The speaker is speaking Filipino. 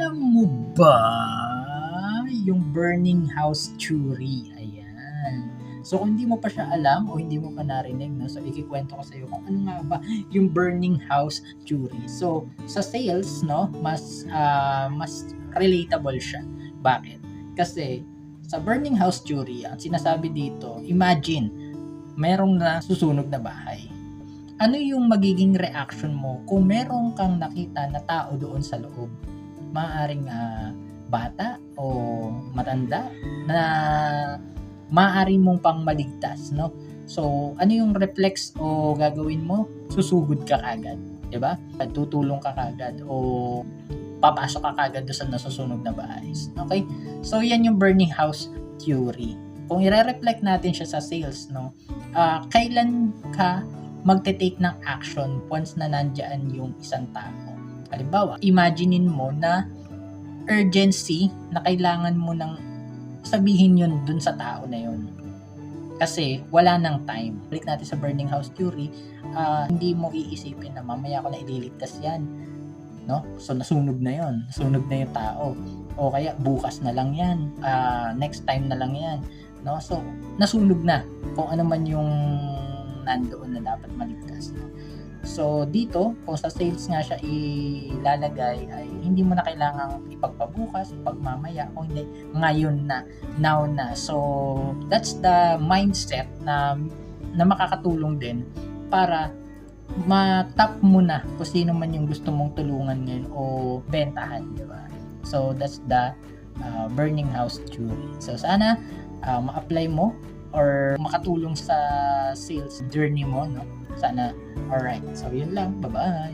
Alam mo ba yung burning house theory? Ayan. So kung hindi mo pa siya alam o hindi mo pa narinig, no, so ikikwento ko sa iyo kung ano nga ba yung burning house theory. So sa sales, no, mas relatable siya. Bakit? Kasi sa burning house theory, ang sinasabi dito, imagine merong nasusunog na bahay. Ano yung magiging reaction mo kung meron kang nakita na tao doon sa loob? Maaaring bata o matanda na maaari mong pang maligtas, no? So, ano yung reflex o gagawin mo? Susugod ka kagad, 'di ba? Tutulong ka kagad o papasok ka kagad doon sa nasusunog na bahay. Okay? So, yan yung burning house theory. Kung i-reflect natin siya sa sales, no? Kailan ka magte-take ng action once na nandiyan yung isang tao? Halimbawa, imaginein mo na urgency na kailangan mo nang sabihin yun dun sa tao na yun. Kasi wala nang time. Balik natin sa burning house theory, hindi mo iisipin na mamaya ko na ililigtas yan. No? So nasunog na yun. Nasunog na yung tao. O kaya bukas na lang yan. Next time na lang yan. No? So nasunog na kung ano man yung nandoon na dapat maligtas. No? So dito, kung sa sales nga siya ilalagay, ay hindi mo na kailangang ipagpabukas, ipagmamaya, o hindi, ngayon na, now na. So that's the mindset na makakatulong din para matap mo na kung sino man yung gusto mong tulungan ngayon o bentahan, di ba? So that's the burning house theory. So sana ma-apply mo or makatulong sa sales journey mo, no? Sana. Alright. So yun lang. Bye-bye.